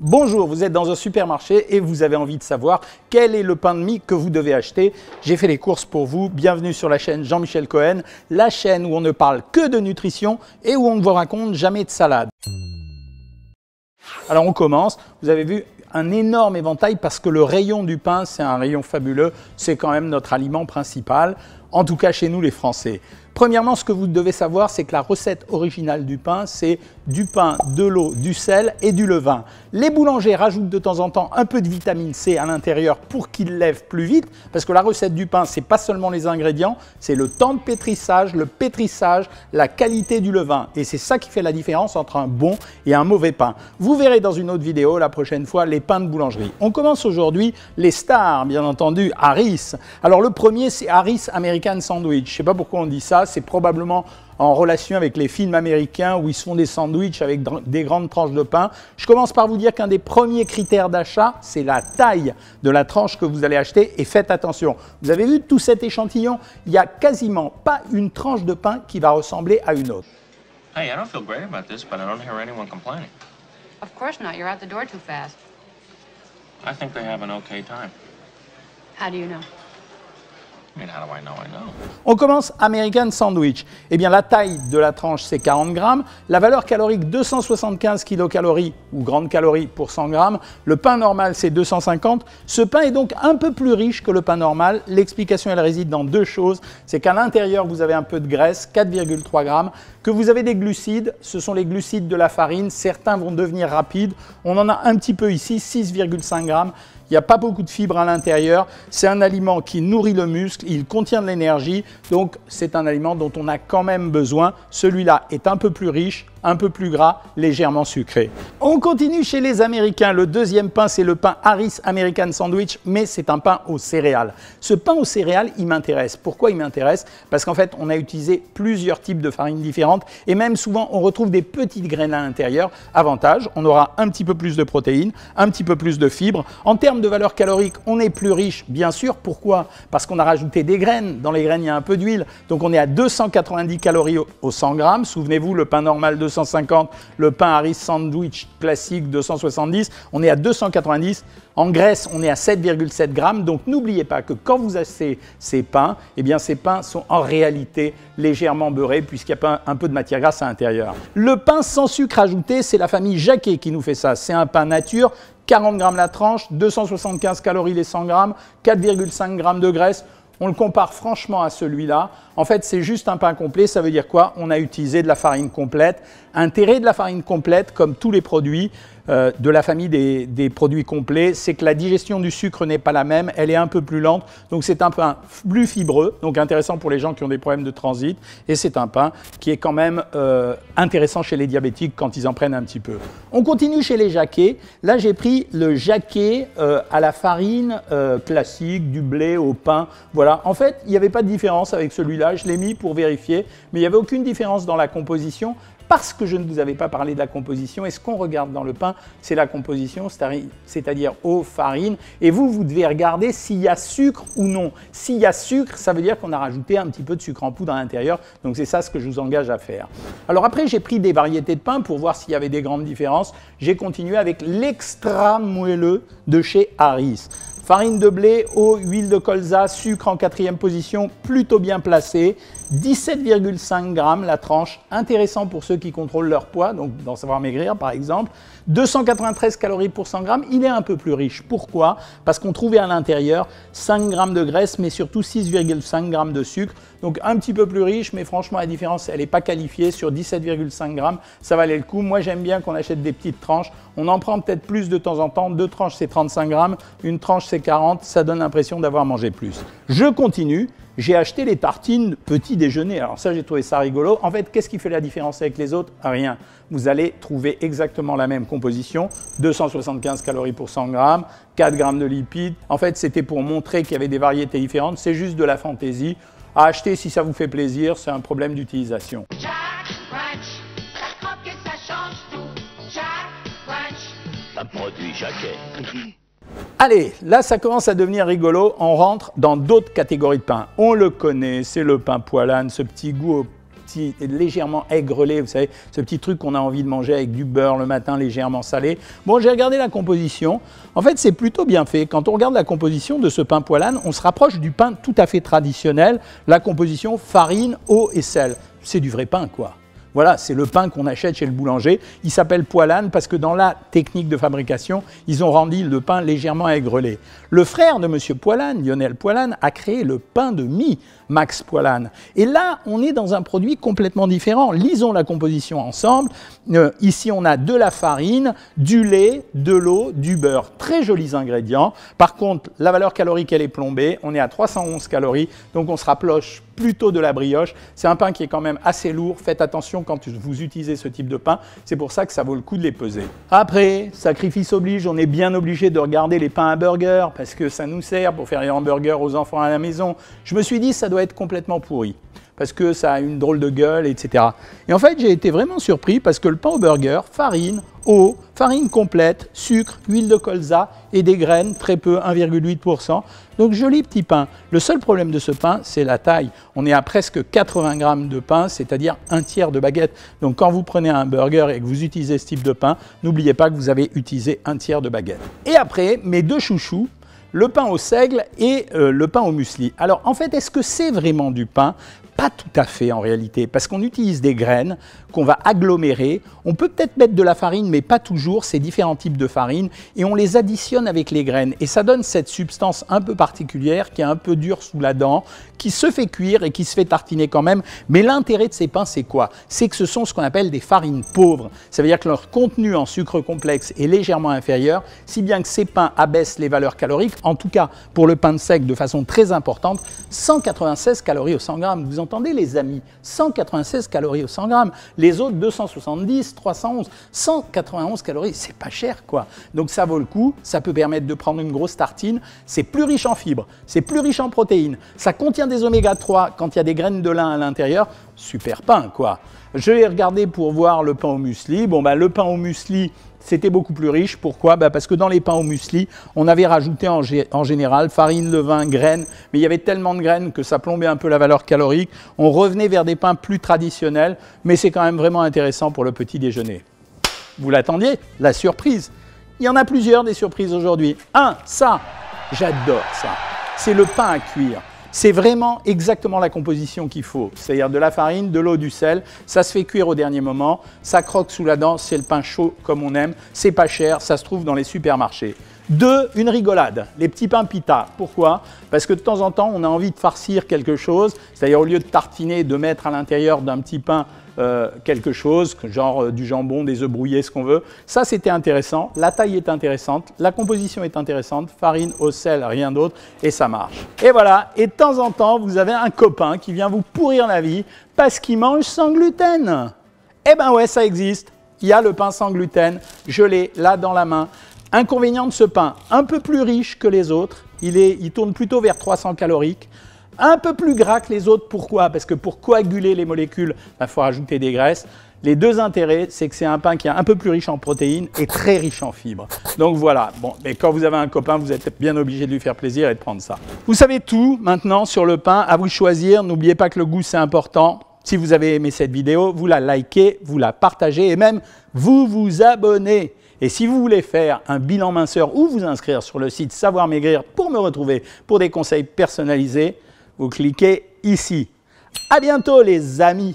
Bonjour, vous êtes dans un supermarché et vous avez envie de savoir quel est le pain de mie que vous devez acheter. J'ai fait les courses pour vous. Bienvenue sur la chaîne Jean-Michel Cohen, la chaîne où on ne parle que de nutrition et où on ne vous raconte jamais de salade. Alors on commence, vous avez vu un énorme éventail parce que le rayon du pain, c'est un rayon fabuleux, c'est quand même notre aliment principal, en tout cas chez nous les Français. Premièrement, ce que vous devez savoir, c'est que la recette originale du pain, c'est du pain, de l'eau, du sel et du levain. Les boulangers rajoutent de temps en temps un peu de vitamine C à l'intérieur pour qu'il lève plus vite, parce que la recette du pain, c'est pas seulement les ingrédients, c'est le temps de pétrissage, le pétrissage, la qualité du levain. Et c'est ça qui fait la différence entre un bon et un mauvais pain. Vous verrez dans une autre vidéo, la prochaine fois, les pains de boulangerie. On commence aujourd'hui les stars, bien entendu, Harris. Alors le premier, c'est Harris American Sandwich. Je sais pas pourquoi on dit ça. C'est probablement en relation avec les films américains où ils se font des sandwichs avec des grandes tranches de pain. Je commence par vous dire qu'un des premiers critères d'achat, c'est la taille de la tranche que vous allez acheter et faites attention. Vous avez vu tout cet échantillon? Il n'y a quasiment pas une tranche de pain qui va ressembler à une autre. Hey, I don't feel great about this, but I don't hear anyone complaining. Of course not. You're out the door too fast. I think they have an okay time. How do you know? I mean, how do I know? I know. On commence American Sandwich. Eh bien, la taille de la tranche, c'est 40 grammes. La valeur calorique, 275 kilocalories ou grandes calories pour 100 grammes. Le pain normal, c'est 250. Ce pain est donc un peu plus riche que le pain normal. L'explication, elle réside dans deux choses. C'est qu'à l'intérieur, vous avez un peu de graisse, 4,3 grammes. Que vous avez des glucides, ce sont les glucides de la farine. Certains vont devenir rapides. On en a un petit peu ici, 6,5 grammes. Il n'y a pas beaucoup de fibres à l'intérieur. C'est un aliment qui nourrit le muscle, il contient de l'énergie, donc c'est un aliment dont on a quand même besoin. Celui-là est un peu plus riche, un peu plus gras, légèrement sucré. On continue chez les Américains. Le deuxième pain, c'est le pain Harris American Sandwich, mais c'est un pain aux céréales. Ce pain aux céréales, il m'intéresse. Pourquoi il m'intéresse? Parce qu'en fait, on a utilisé plusieurs types de farines différentes et même souvent, on retrouve des petites graines à l'intérieur. Avantage, on aura un petit peu plus de protéines, un petit peu plus de fibres. En termes de valeur calorique, on est plus riche, bien sûr. Pourquoi? Parce qu'on a rajouté des graines. Dans les graines, il y a un peu d'huile. Donc, on est à 290 calories au 100 grammes. Souvenez-vous, le pain normal 250, le pain Harris Sandwich classique 270. On est à 290. En graisse, on est à 7,7 grammes. Donc, n'oubliez pas que quand vous achetez ces pains, eh bien, ces pains sont en réalité légèrement beurrés puisqu'il y a un peu de matière grasse à l'intérieur. Le pain sans sucre ajouté, c'est la famille Jacquet qui nous fait ça. C'est un pain nature. 40 grammes la tranche, 275 calories les 100 grammes, 4,5 grammes de graisse. On le compare franchement à celui-là. En fait, c'est juste un pain complet. Ça veut dire quoi? On a utilisé de la farine complète. Intérêt de la farine complète, comme tous les produits de la famille des produits complets, c'est que la digestion du sucre n'est pas la même. Elle est un peu plus lente. Donc, c'est un pain plus fibreux, donc intéressant pour les gens qui ont des problèmes de transit. Et c'est un pain qui est quand même intéressant chez les diabétiques quand ils en prennent un petit peu. On continue chez les Jacquet. Là, j'ai pris le Jacquet à la farine classique, du blé au pain. Voilà. En fait, il n'y avait pas de différence avec celui-là. Je l'ai mis pour vérifier, mais il n'y avait aucune différence dans la composition parce que je ne vous avais pas parlé de la composition. Et ce qu'on regarde dans le pain, c'est la composition, c'est-à-dire eau, farine. Et vous devez regarder s'il y a sucre ou non. S'il y a sucre, ça veut dire qu'on a rajouté un petit peu de sucre en poudre à l'intérieur. Donc c'est ça ce que je vous engage à faire. Alors après, j'ai pris des variétés de pain pour voir s'il y avait des grandes différences. J'ai continué avec l'extra moelleux de chez Harris. Farine de blé, eau, huile de colza, sucre en 4e position, plutôt bien placé. 17,5 grammes la tranche, intéressant pour ceux qui contrôlent leur poids, donc dans Savoir Maigrir par exemple. 293 calories pour 100 grammes, il est un peu plus riche. Pourquoi? Parce qu'on trouvait à l'intérieur 5 grammes de graisse, mais surtout 6,5 grammes de sucre. Donc un petit peu plus riche, mais franchement la différence, elle n'est pas qualifiée. Sur 17,5 grammes, ça valait le coup. Moi j'aime bien qu'on achète des petites tranches. On en prend peut-être plus de temps en temps. 2 tranches c'est 35 grammes, une tranche c'est 40. Ça donne l'impression d'avoir mangé plus. Je continue. J'ai acheté les tartines petit déjeuner. Alors ça, j'ai trouvé ça rigolo. En fait, qu'est-ce qui fait la différence avec les autres? Rien. Vous allez trouver exactement la même composition. 275 calories pour 100 grammes, 4 grammes de lipides. En fait, c'était pour montrer qu'il y avait des variétés différentes. C'est juste de la fantaisie. À acheter si ça vous fait plaisir, c'est un problème d'utilisation. Un produit Jacquet. Allez, là ça commence à devenir rigolo, on rentre dans d'autres catégories de pain. On le connaît, c'est le pain poilane, ce petit goût au légèrement aigrelé, vous savez, ce petit truc qu'on a envie de manger avec du beurre le matin légèrement salé. Bon, j'ai regardé la composition. En fait, c'est plutôt bien fait. Quand on regarde la composition de ce pain poilâne, on se rapproche du pain tout à fait traditionnel. La composition farine, eau et sel. C'est du vrai pain, quoi. Voilà, c'est le pain qu'on achète chez le boulanger. Il s'appelle poilâne parce que dans la technique de fabrication, ils ont rendu le pain légèrement aigrelé. Le frère de M. Poilâne, Lionel Poilâne, a créé le pain de mie, Max Poilâne. Et là, on est dans un produit complètement différent. Lisons la composition ensemble. Ici, on a de la farine, du lait, de l'eau, du beurre. Très jolis ingrédients. Par contre, la valeur calorique, elle est plombée. On est à 311 calories, donc on se rapproche plutôt de la brioche. C'est un pain qui est quand même assez lourd. Faites attention quand vous utilisez ce type de pain. C'est pour ça que ça vaut le coup de les peser. Après, sacrifice oblige, on est bien obligé de regarder les pains à burger parce que ça nous sert pour faire les hamburgers aux enfants à la maison. Je me suis dit, ça doit être complètement pourri parce que ça a une drôle de gueule, etc. Et en fait, j'ai été vraiment surpris parce que le pain au burger, farine, eau, farine complète, sucre, huile de colza et des graines, très peu, 1,8%. Donc joli petit pain. Le seul problème de ce pain, c'est la taille. On est à presque 80 grammes de pain, c'est-à-dire un tiers de baguette. Donc quand vous prenez un burger et que vous utilisez ce type de pain, n'oubliez pas que vous avez utilisé un tiers de baguette. Et après, mes deux chouchous, le pain au seigle et le pain au muesli. Alors en fait, est-ce que c'est vraiment du pain ? Pas tout à fait en réalité, parce qu'on utilise des graines qu'on va agglomérer. On peut peut-être mettre de la farine, mais pas toujours, c'est différents types de farine, et on les additionne avec les graines. Et ça donne cette substance un peu particulière, qui est un peu dure sous la dent, qui se fait cuire et qui se fait tartiner quand même. Mais l'intérêt de ces pains, c'est quoi? C'est que ce sont ce qu'on appelle des farines pauvres. Ça veut dire que leur contenu en sucre complexe est légèrement inférieur, si bien que ces pains abaissent les valeurs caloriques, en tout cas pour le pain de seigle de façon très importante, 196 calories au 100 grammes. Vous entendez les amis, 196 calories au 100 grammes. Les autres 270, 311, 191 calories, c'est pas cher quoi. Donc ça vaut le coup, ça peut permettre de prendre une grosse tartine. C'est plus riche en fibres, c'est plus riche en protéines. Ça contient des oméga 3 quand il y a des graines de lin à l'intérieur. Super pain quoi. Je vais regarder pour voir le pain au muesli. Bon bah le pain au muesli, c'était beaucoup plus riche. Pourquoi? Parce que dans les pains au muesli, on avait rajouté en général farine, levain, graines, mais il y avait tellement de graines que ça plombait un peu la valeur calorique. On revenait vers des pains plus traditionnels, mais c'est quand même vraiment intéressant pour le petit déjeuner. Vous l'attendiez? La surprise. Il y en a plusieurs des surprises aujourd'hui. Ça, j'adore ça. C'est le pain à cuire. C'est vraiment exactement la composition qu'il faut, c'est-à-dire de la farine, de l'eau, du sel, ça se fait cuire au dernier moment, ça croque sous la dent, c'est le pain chaud comme on aime, c'est pas cher, ça se trouve dans les supermarchés. 2, une rigolade, les petits pains pita. Pourquoi? Parce que de temps en temps, on a envie de farcir quelque chose, c'est-à-dire au lieu de tartiner, de mettre à l'intérieur d'un petit pain quelque chose, genre du jambon, des œufs brouillés, ce qu'on veut. Ça, c'était intéressant. La taille est intéressante, la composition est intéressante, farine, eau, sel, rien d'autre, et ça marche. Et voilà, et de temps en temps, vous avez un copain qui vient vous pourrir la vie parce qu'il mange sans gluten. Eh ben ouais, ça existe. Il y a le pain sans gluten, je l'ai là dans la main. Inconvénient de ce pain, un peu plus riche que les autres, il tourne plutôt vers 300 caloriques, un peu plus gras que les autres. Pourquoi? Parce que pour coaguler les molécules, il faut rajouter des graisses. Les deux intérêts, c'est que c'est un pain qui est un peu plus riche en protéines et très riche en fibres. Donc voilà, bon, mais quand vous avez un copain, vous êtes bien obligé de lui faire plaisir et de prendre ça. Vous savez tout maintenant sur le pain, à vous de choisir. N'oubliez pas que le goût, c'est important. Si vous avez aimé cette vidéo, vous la likez, vous la partagez et même vous vous abonnez. Et si vous voulez faire un bilan minceur ou vous inscrire sur le site Savoir Maigrir pour me retrouver pour des conseils personnalisés, vous cliquez ici. À bientôt les amis!